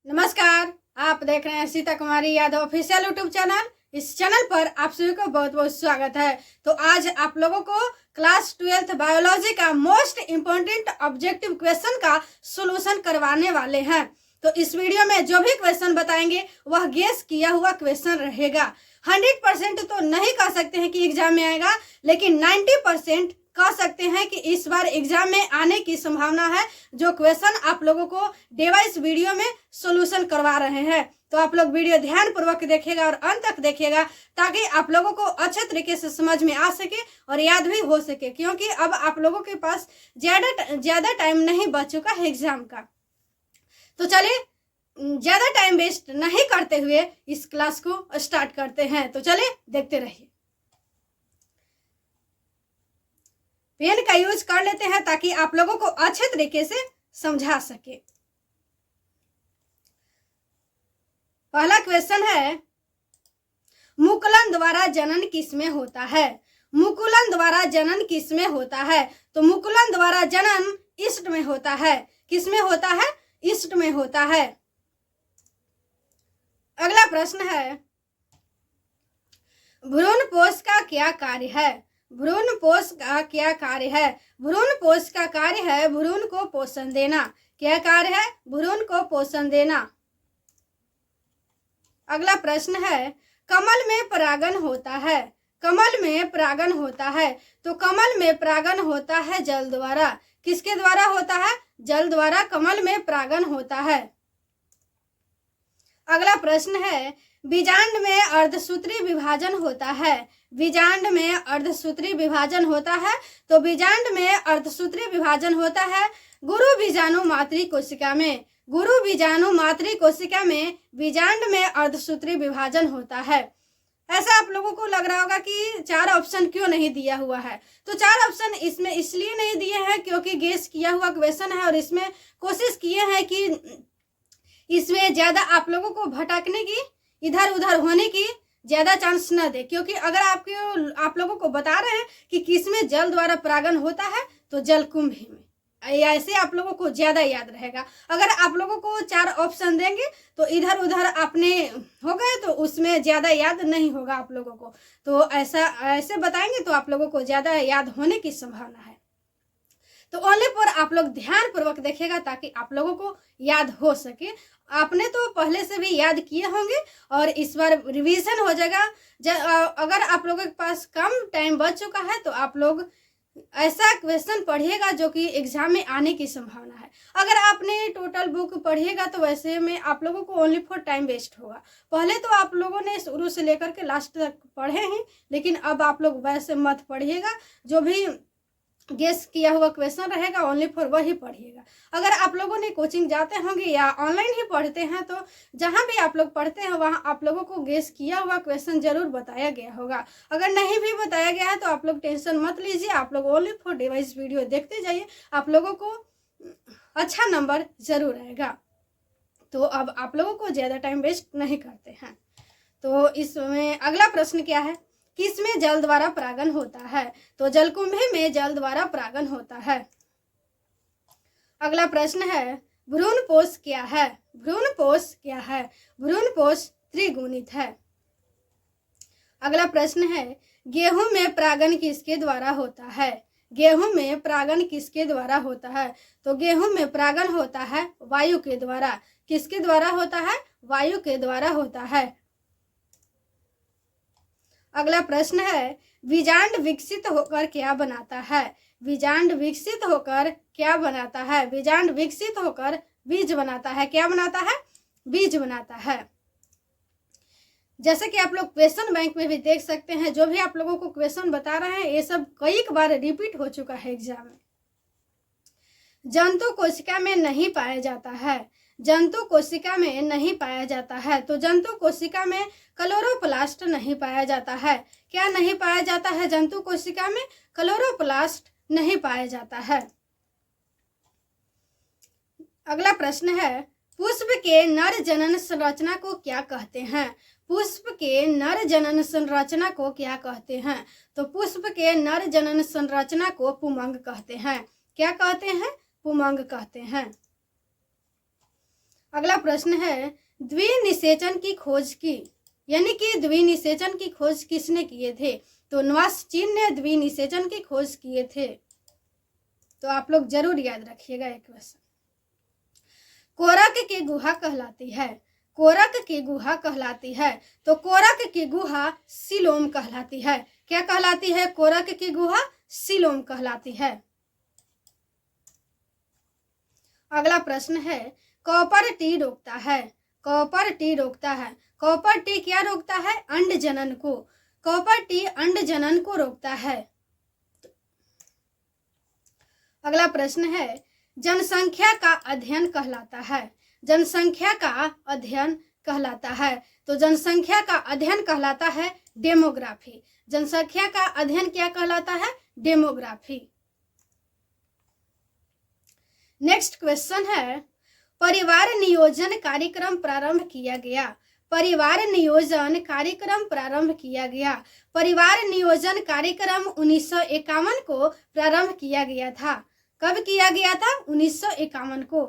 नमस्कार, आप देख रहे हैं सीता कुमारी यादव ऑफिशियल यूट्यूब चैनल। इस चैनल पर आप सभी को बहुत बहुत स्वागत है। तो आज आप लोगों को क्लास 12th बायोलॉजी का मोस्ट इम्पोर्टेंट ऑब्जेक्टिव क्वेश्चन का सॉल्यूशन करवाने वाले हैं। तो इस वीडियो में जो भी क्वेश्चन बताएंगे वह गेस किया हुआ क्वेश्चन रहेगा। 100% तो नहीं कह सकते हैं कि एग्जाम में आएगा, लेकिन 90% कह सकते हैं कि इस बार एग्जाम में आने की संभावना है। जो क्वेश्चन आप लोगों को डिवाइस वीडियो में सॉल्यूशन करवा रहे हैं, तो आप लोग वीडियो ध्यान पूर्वक देखिएगा और अंत तक देखिएगा, ताकि आप लोगों को अच्छे तरीके से समझ में आ सके और याद भी हो सके, क्योंकि अब आप लोगों के पास ज्यादा टाइम नहीं बच चुका है एग्जाम का। तो चलिए ज्यादा टाइम वेस्ट नहीं करते हुए इस क्लास को स्टार्ट करते हैं। तो चलिए देखते रहिए। पेन का यूज कर लेते हैं ताकि आप लोगों को अच्छे तरीके से समझा सके। पहला क्वेश्चन है, मुकुलन द्वारा जनन किसमें होता है? मुकुलन द्वारा जनन किसमें होता है? तो मुकुलन द्वारा जनन ईस्ट में होता है। किसमें होता है? ईस्ट में होता है। अगला प्रश्न है, भ्रूणपोष का क्या कार्य है? भ्रूणपोष का क्या कार्य है? भ्रूणपोष का कार्य है भ्रूण को पोषण देना। क्या कार्य है? भ्रूण को पोषण देना। अगला प्रश्न है, कमल में परागन होता है। कमल में परागन होता है। तो कमल में परागन होता है जल द्वारा। किसके द्वारा होता है? जल द्वारा कमल में परागन होता है। अगला प्रश्न है, बीजांड में अर्धसूत्री विभाजन होता है। बीजांड में अर्धसूत्री विभाजन होता है। तो बीजांड में अर्धसूत्री विभाजन होता है गुरु बीजाणु मातृ कोशिका में। गुरु बीजाणु मातृ कोशिका में बीजांड में अर्धसूत्री विभाजन होता है। ऐसा आप लोगों को लग रहा होगा कि 4 ऑप्शन क्यों नहीं दिया हुआ है। तो 4 ऑप्शन इसमें इसलिए नहीं दिए हैं क्योंकि गेस किया हुआ क्वेश्चन है और इसमें कोशिश किए हैं कि इसमें ज्यादा आप लोगों को भटकने की, इधर उधर होने की ज्यादा चांस न दे। क्योंकि अगर आप लोगों को बता रहे हैं कि किसमें जल द्वारा परागन होता है, तो जल कुंभ में, ऐसे आप लोगों को ज्यादा याद रहेगा। अगर आप लोगों को 4 ऑप्शन देंगे तो इधर उधर आपने हो गए तो उसमें ज्यादा याद नहीं होगा आप लोगों को। तो ऐसे बताएंगे तो आप लोगों को ज्यादा याद होने की संभावना है। तो ओनली पर आप लोग ध्यान पूर्वक देखिएगा ताकि आप लोगों को याद हो सके। आपने तो पहले से भी याद किए होंगे और इस बार रिवीजन हो जाएगा। अगर आप लोगों के पास कम टाइम बच चुका है तो आप लोग ऐसा क्वेश्चन पढ़िएगा जो कि एग्जाम में आने की संभावना है। अगर आपने टोटल बुक पढ़िएगा तो वैसे में आप लोगों को ओनली फॉर टाइम वेस्ट होगा। पहले तो आप लोगों ने शुरू से लेकर के लास्ट तक पढ़े हैं, लेकिन अब आप लोग वैसे मत पढ़िएगा। जो भी गेस किया हुआ क्वेश्चन रहेगा ओनली फॉर वही पढ़िएगा। अगर आप लोगों ने कोचिंग जाते होंगे या ऑनलाइन ही पढ़ते हैं तो जहां भी आप लोग पढ़ते हैं वहां आप लोगों को गेस किया हुआ क्वेश्चन जरूर बताया गया होगा। अगर नहीं भी बताया गया है तो आप लोग टेंशन मत लीजिए, आप लोग ओनली फॉर डिवाइस वीडियो देखते जाइए, आप लोगों को अच्छा नंबर जरूर आएगा। तो अब आप लोगों को ज्यादा टाइम वेस्ट नहीं करते हैं। तो इसमें अगला प्रश्न क्या है, किसमें जल द्वारा परागन होता है? तो जलकुंभी में जल द्वारा परागन होता है। अगला प्रश्न है, भ्रूणपोष क्या है? भ्रूणपोष क्या है? भ्रूणपोष त्रिगुणित है। अगला प्रश्न है, गेहूं में परागन किसके द्वारा होता है? गेहूं में परागन किसके द्वारा होता है? तो गेहूं में परागन होता है वायु के द्वारा। किसके द्वारा होता है? वायु के द्वारा होता है। अगला प्रश्न है, बीजांड विकसित होकर क्या बनाता है? बीजांड विकसित होकर क्या बनाता है? बीजांड विकसित होकर बीज बनाता है। क्या बनाता है? बीज बनाता है। जैसे कि आप लोग क्वेश्चन बैंक में भी देख सकते हैं, जो भी आप लोगों को क्वेश्चन बता रहे हैं ये सब कई बार रिपीट हो चुका है एग्जाम में। जंतु कोशिका में नहीं पाया जाता है। जंतु कोशिका में नहीं पाया जाता है। तो जंतु कोशिका में क्लोरोप्लास्ट नहीं पाया जाता है। क्या नहीं पाया जाता है जंतु कोशिका में? क्लोरोप्लास्ट नहीं पाया जाता है। अगला प्रश्न है, पुष्प के नर जनन संरचना को क्या कहते हैं? पुष्प के नर जनन संरचना को क्या कहते हैं? तो पुष्प के नर जनन संरचना को पुमंग कहते हैं। क्या कहते हैं? पुमंग कहते हैं। अगला प्रश्न है द्विनिषेचन की खोज की, यानी कि द्विनिषेचन की खोज किसने किए थे? तो नवास्चीन ने द्विनिषेचन की खोज किए थे। तो आप लोग जरूर याद रखिएगा एक क्वेश्चन। कोरक की गुहा कहलाती है, कोरक की गुहा कहलाती है, तो कोरक की गुहा सिलोम कहलाती है। क्या कहलाती है? कोरक की गुहा सिलोम कहलाती है। अगला प्रश्न है कॉपर टी रोकता है, कॉपर टी रोकता है, कॉपर टी क्या रोकता है? अंड जनन को, कॉपर टी अंड जनन को रोकता है। अगला प्रश्न है जनसंख्या का अध्ययन कहलाता है, जनसंख्या का अध्ययन कहलाता है, तो जनसंख्या का अध्ययन कहलाता है डेमोग्राफी। जनसंख्या का अध्ययन क्या कहलाता है? डेमोग्राफी। नेक्स्ट क्वेश्चन है परिवार नियोजन कार्यक्रम प्रारंभ किया गया, परिवार नियोजन कार्यक्रम प्रारंभ किया गया। परिवार नियोजन कार्यक्रम 1951 को प्रारंभ किया गया था। कब किया गया था? 1951 को।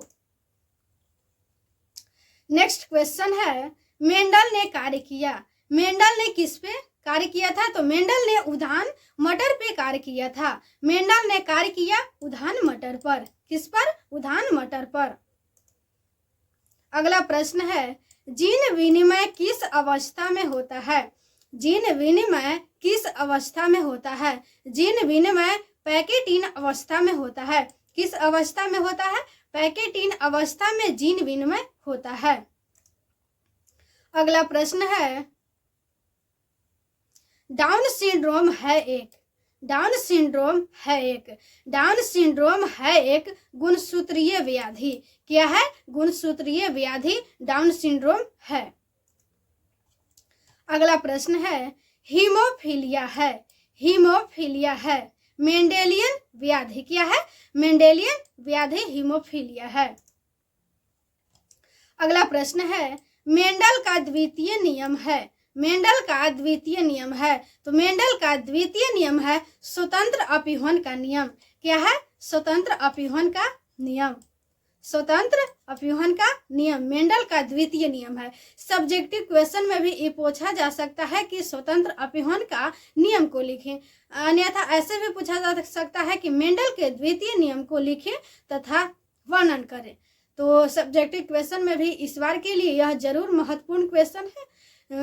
नेक्स्ट क्वेश्चन है मेंडल ने कार्य किया, मेंडल ने किस पे कार्य किया था? तो मेंडल ने उद्यान मटर पे कार्य किया था। मेंडल ने कार्य किया उद्यान मटर पर। किस पर? उद्यान मटर पर। अगला प्रश्न है जीन विनिमय किस अवस्था में होता है? जीन विनिमय किस अवस्था में होता है? जीन विनिमय पैकेटीन अवस्था में होता है। किस अवस्था में होता है? पैकेटीन अवस्था में जीन विनिमय होता है। अगला प्रश्न है डाउन सिंड्रोम है एक, डाउन सिंड्रोम है एक, डाउन सिंड्रोम है एक गुणसूत्रीय व्याधि। क्या है? गुणसूत्रीय व्याधि डाउन सिंड्रोम है। अगला प्रश्न है हीमोफीलिया है, हीमोफीलिया है मेंडेलियन व्याधि। क्या है? मेंडेलियन व्याधि हीमोफीलिया है। अगला प्रश्न है मेंडल का द्वितीय नियम है, मेंडल का द्वितीय नियम है, तो मेंडल का द्वितीय नियम है स्वतंत्र अपीहन का नियम। क्या है? स्वतंत्र अपीहन का नियम, स्वतंत्र अपीहन का नियम मेंडल का द्वितीय नियम है। सब्जेक्टिव क्वेश्चन में भी ये पूछा जा सकता है कि स्वतंत्र अपीहन का नियम को लिखें, अन्यथा ऐसे भी पूछा जा सकता है कि मेंडल के द्वितीय नियम को लिखें तथा वर्णन करें। तो सब्जेक्टिव क्वेश्चन में भी इस बार के लिए यह जरूर महत्वपूर्ण क्वेश्चन है।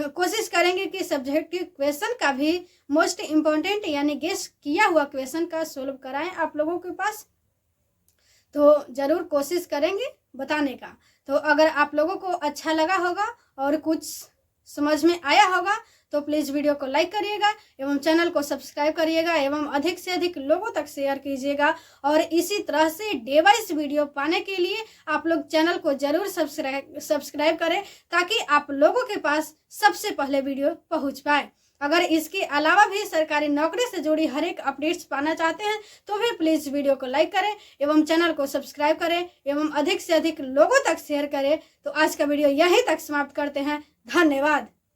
कोशिश करेंगे कि सब्जेक्टिव क्वेश्चन का भी मोस्ट इम्पोर्टेंट यानी गेस किया हुआ क्वेश्चन का सोल्व कराएं आप लोगों के पास, तो जरूर कोशिश करेंगे बताने का। तो अगर आप लोगों को अच्छा लगा होगा और कुछ समझ में आया होगा तो प्लीज़ वीडियो को लाइक करिएगा एवं चैनल को सब्सक्राइब करिएगा एवं अधिक से अधिक लोगों तक शेयर कीजिएगा। और इसी तरह से डे वाइज वीडियो पाने के लिए आप लोग चैनल को जरूर सब्सक्राइब करें ताकि आप लोगों के पास सबसे पहले वीडियो पहुंच पाए। अगर इसके अलावा भी सरकारी नौकरी से जुड़ी हर एक अपडेट्स पाना चाहते हैं तो भी प्लीज़ वीडियो को लाइक करें एवं चैनल को सब्सक्राइब करें एवं अधिक से अधिक लोगों तक शेयर करें। तो आज का वीडियो यहीं तक समाप्त करते हैं। धन्यवाद।